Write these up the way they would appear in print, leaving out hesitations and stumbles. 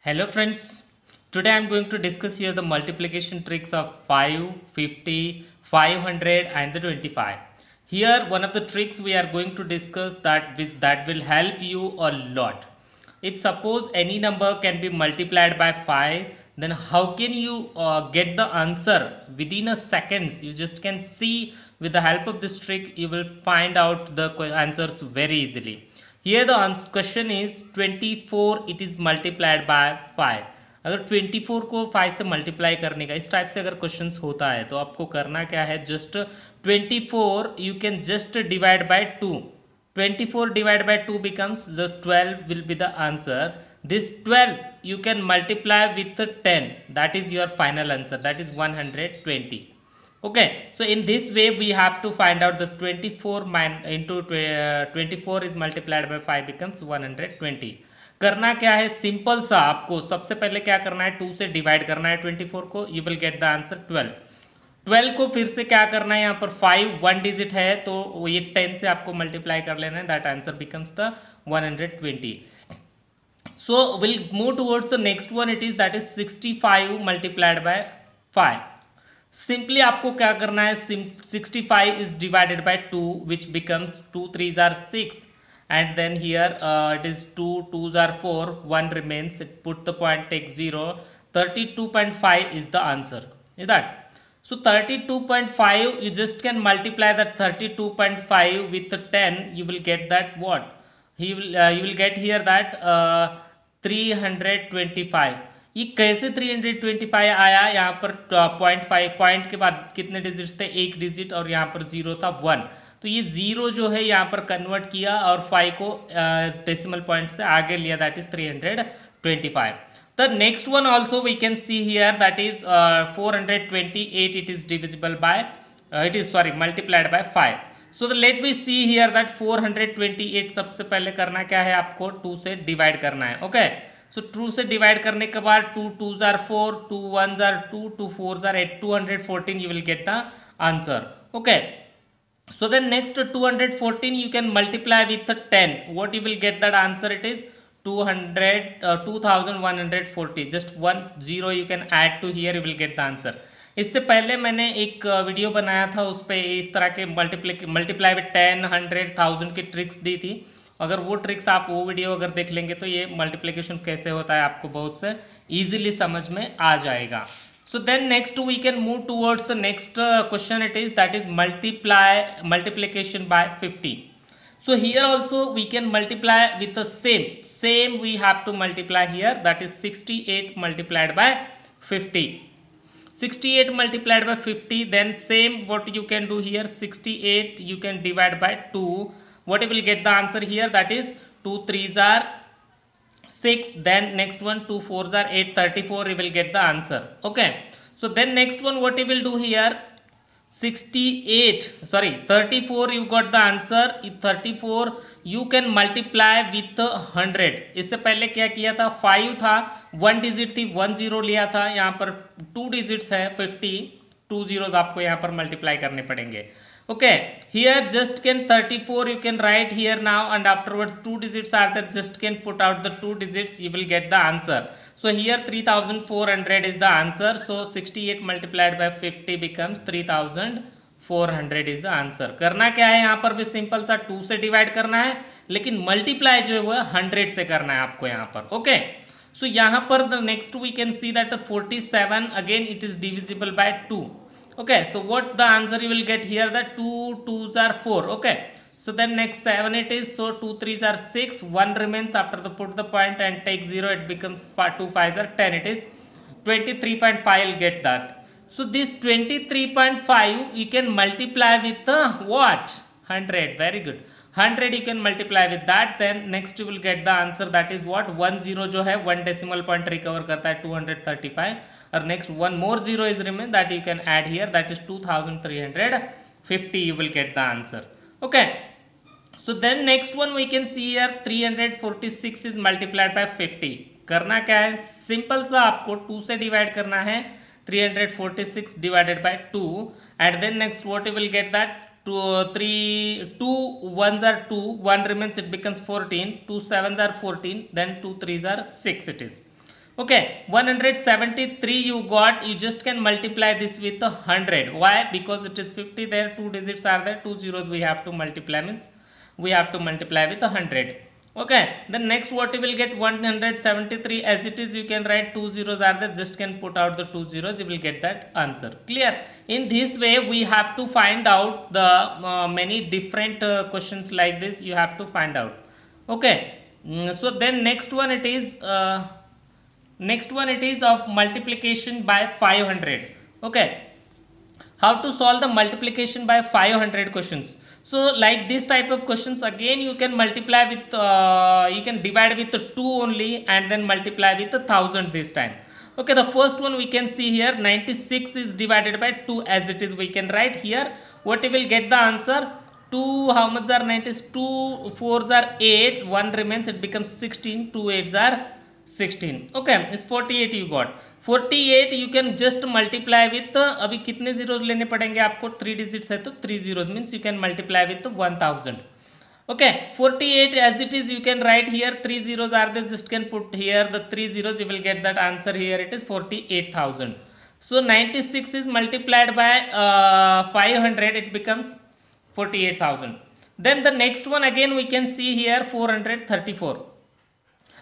Hello friends, today I am going to discuss here the multiplication tricks of 5, 50, 500 and the 25. Here one of the tricks we are going to discuss that will help you a lot. If suppose any number can be multiplied by 5, then how can you get the answer within a seconds? You just can see with the help of this trick you will find out the answers very easily. Here the question is 24 it is multiplied by 5. अगर 24 को 5 से multiply करने का इस type से अगर questions होता है तो आपको करना क्या है, just 24 you can just divide by 2. 24 divided by 2 becomes the 12 will be the answer. This 12 you can multiply with the 10, that is your final answer, that is 120. Okay, so in this way we have to find out this 24 into 24 is multiplied by 5 becomes 120. करना क्या है, simple सा आपको सबसे पहले क्या करना है, 2 से डिवाइड करना है 24 को, you will get the answer 12. 12 को फिर से क्या करना है, यहाँ पर 5 1 डिजिट है तो ये 10 से आपको मल्टीप्लाई कर लेना है, that answer becomes the 120. So will move towards the next one, it is that is 65 multiplied by 5. Simply आपको क्या करना है, 65 is divided by 2 which becomes 2 3s are 6 and then here it is 2 2s are 4, 1 remains, put the point, take 0. 32.5 is the answer, is that? So 32.5 you just can multiply that 32.5 with the 10, you will get that what, you will get here that 325. ये कैसे 325 आया, यहाँ पर 0.5 point के बाद कितने digits थे, एक डिजिट और यहाँ पर 0 था 1, तो ये 0 जो है यहाँ पर कन्वर्ट किया और 5 को डेसिमल पॉइंट से आगे लिया, that is 325. The next one also we can see here, that is 428 it is divisible by it is sorry multiplied by 5. So let we see here that 428 सबसे पहले करना क्या है, आपको 2 से डिवाइड करना है. ओके, सो 2 से डिवाइड करने के बाद 2 2s are 4, 2 1s are 2, 2 4s are 8, 214 you will get the answer. Okay, so then next 214 you can multiply with the 10, what you will get that answer, it is 2140, just 1 0 you can add to here, you will get the answer. इससे पहले मैंने एक video बनाया था, उस पर इस तरह के मल्टीप्लाई विथ 10 100 1000 की ट्रिक्स दी थी. अगर वो ट्रिक्स आप वो वीडियो अगर देख लेंगे तो ये मल्टीप्लिकेशन कैसे होता है आपको बहुत से इजीली समझ में आ जाएगा. So then next we can move towards the next question, it is that is multiplication by 50. So here also we can multiply with the same we have to multiply here, that is 68 multiplied by 50. 68 multiplied by 50, then same what you can do here, 68 you can divide by 2, what you will get the answer here, that is 2 3s are 6, then next one 2 4s are 8, 34 you will get the answer. Okay, so then next one what you will do here, 34 you got the answer. 34 you can multiply with 100. इससे पहले क्या किया था, 5 था 1 digit थी 1 0 लिया था, यहाँ पर 2 डिजिट्स है 50, 2 zeros आपको यहाँ पर मल्टीप्लाई करने पड़ेंगे. Okay, here just can 34 you can write here now, and afterwards 2 digits are there, just can put out the 2 digits, you will get the answer. So here 3400 is the answer. So 68 multiplied by 50 becomes 3400 is the answer. करना क्या है, यहाँ पर भी simple सा 2 से divide करना है, लेकिन मल्टीप्लाई जो है वो 100 से करना है आपको यहाँ पर. ओके, सो यहाँ पर the next we can see that 47 again it is divisible by 2. Okay, so what the answer you will get here, that 2 2s are 4. Okay, so then next 7 it is, so 2 3s are 6, 1 remains after the put the point and take 0, it becomes 2 5s are 10, it is 23.5 you'll get that. So this 23.5 you can multiply with the what, 100. Very good, 100 you can multiply with that, then next you will get the answer, that is what, 1 0 जो है 1 decimal point recover करता है 235, और next one more 0 is remain, that you can add here, that is 2350, you will get the answer. Okay, so then next one we can see here 346 is multiplied by 50. करना क्या है, simple सा आपको 2 से divide करना है, 346 divided by 2, and then next what you will get, that 2 1s are 2, 1 remains, it becomes 14, 2 7s are 14, then 2 3s are 6 it is. Okay, 173 you got, you just can multiply this with 100. Why? Because it is 50 there, two digits are there, two zeros we have to multiply, means we have to multiply with 100. Okay, then next what you will get, 173 as it is you can write, two zeros are there, just can put out the two zeros, you will get that answer. Clear? In this way we have to find out the many different questions like this you have to find out. Okay, so then next one it is of multiplication by 500. Okay, how to solve the multiplication by 500 questions. So like this type of questions, again you can multiply with you can divide with 2 only and then multiply with 1000 this time. Okay, the first one we can see here, 96 is divided by 2 as it is, we can write here. What you will get the answer, 2 how much are 92, 4s are 8, 1 remains, it becomes 16, 2 8s are 16. Okay, it's 48 you got. 48 you can just multiply with अभी कितने zeros लेने पड़ेंगे आपको, 3 digits है तो 3 zeros means you can multiply with 1000. Okay, 48 as it is you can write here, 3 zeros are there, just can put here the 3 zeros, you will get that answer here, it is 48,000. So 96 is multiplied by 500, it becomes 48,000. Then the next one again we can see here, 434.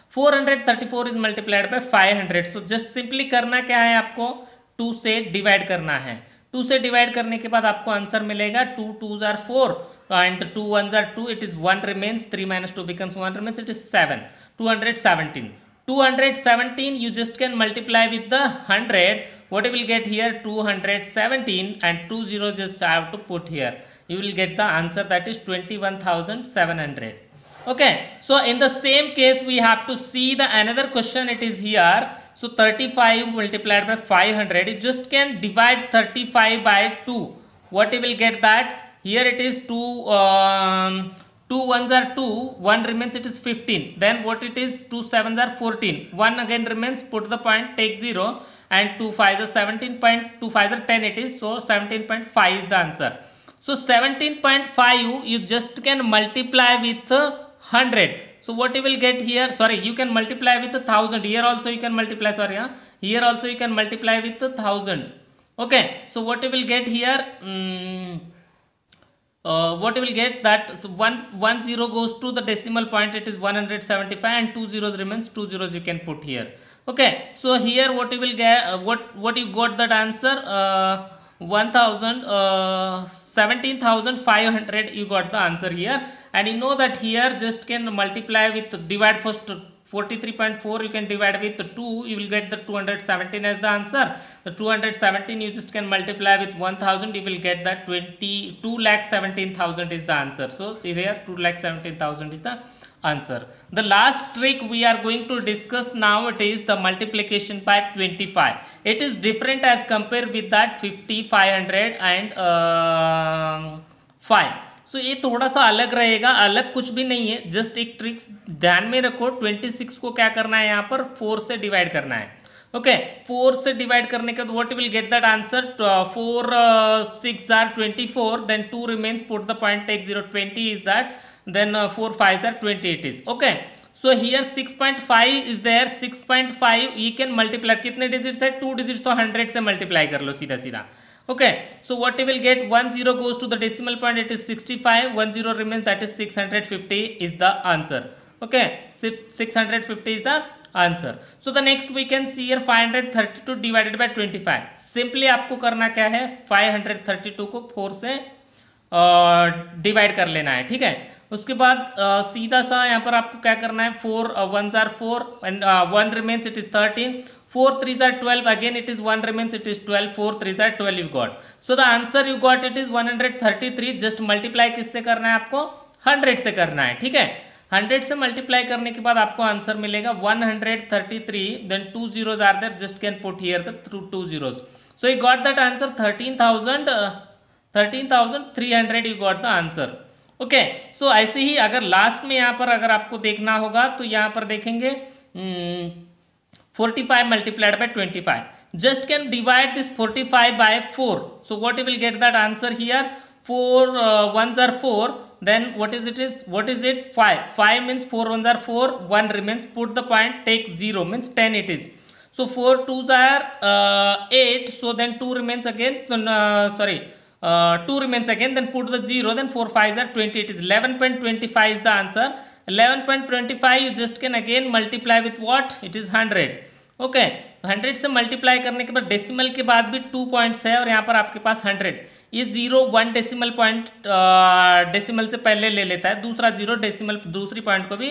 434 is multiplied by 500. So just simply करना क्या है आपको, 2 से divide करना है. 2 से divide करने के बाद आपको आंसर मिलेगा 2 2s are 4 and 2 1s are 2, it is 1 remains, 3 minus 2 becomes 1 remains, it is 7. 217. 217 you just can multiply with the 100. What you will get here, 217 and 2 zeros just have to put here, you will get the answer, that is 21,700. Okay, so in the same case we have to see the another question, it is here. So 35 multiplied by 500, you just can divide 35 by 2. What you will get that, here it is 2 2 1s are 2, 1 remains, it is 15. Then what it is, 2 7s are 14, 1 again remains, put the point, take 0 and 2 5s are 17, 2 5s are 10 it is, so 17.5 is the answer. So 17.5 you just can multiply with 100. So what you will get here, sorry, you can multiply with 1000, here also you can multiply, sorry, here also you can multiply with 1000. Okay, so what you will get here, what you will get that, so 1 0 goes to the decimal point, it is 175 and 2 zeros remains, 2 zeros you can put here. Okay, so here what you will get, what you got that answer, 17,500 you got the answer here. And you know that here just can multiply with, divide first 43.4 you can divide with 2, you will get the 217 as the answer. The 217 you just can multiply with 1000, you will get that 2,17,000 is the answer. So here 2,17,000 is the answer. The last trick we are going to discuss now, it is the multiplication by 25. It is different as compared with that 50, 500 and 5. सो ये थोड़ा सा अलग रहेगा, अलग कुछ भी नहीं है, जस्ट एक ट्रिक्स ध्यान में रखो. 26 को क्या करना है, यहाँ पर 4 से डिवाइड करना है. ओके, 4 से डिवाइड करने के बाद what will get that answer, 4 6 are 24, then 2 remains, put the point, take 0, 20 is that, then 4 5 are 20 it is. Okay, so here 6.5 is there, 6.5 you can multiply, कितने डिजिट्स है, 2 डिजिट्स, तो 100 से मल्टीप्लाई कर लो सीधा सीधा. Okay, so what you will get, 1 0 goes to the decimal point, it is 65, 1 0 remains, that is 650 is the answer. Okay, 650 is the answer. So the next we can see here, 532 divided by 25. Simply आपको करना क्या है, 532 को 4 से divide कर लेना है. ठीक है, उसके बाद सीधा सा यहाँ पर आपको क्या करना है, 4 1s are 4 and 1 remains, it is 13, 4 3s are 12, again it is 1 remains, it is 12, 4 3s are 12 you got. So the answer you got, it is 133. just multiply किससे करना है आपको, 100 से करना है. ठीक है, 100 से मल्टीप्लाई करने के बाद आपको आंसर मिलेगा 133, then 2 zeros are there, just can put here the 2 zeros. So you got that answer, 13,300 you got the answer. Okay, so ऐसे ही अगर लास्ट में यहाँ पर अगर आपको देखना होगा तो यहाँ पर देखेंगे 45 multiplied by 25. Just can divide this 45 by 4. So what you will get that answer here, 4 1s are 4, then what is it, 5 means 4 1s are 4, 1 remains, put the point, take 0 means 10 it is. So 4 2s are 8. So then 2 remains again. 2 remains again. Then put the 0. Then 4 5s are 20. It is 11.25 is the answer. 11.25 you just can again multiply with what? It is 100. Okay 100 से multiply करने के बाद decimal के बाद भी 2 points है और यहाँ पर आपके पास 100. ये 0 1 डेसिमल पॉइंट डेसिमल से पहले ले लेता है, दूसरा 0 डेसिमल दूसरी पॉइंट को भी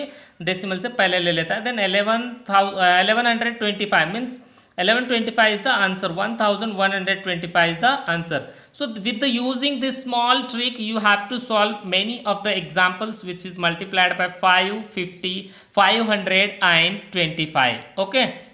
डेसिमल से पहले ले लेता है. Then 1125 means 1125 is the answer. 1125 is the answer. So with the using this small trick you have to solve many of the examples which is multiplied by 5, 50, 500 and 25. Okay.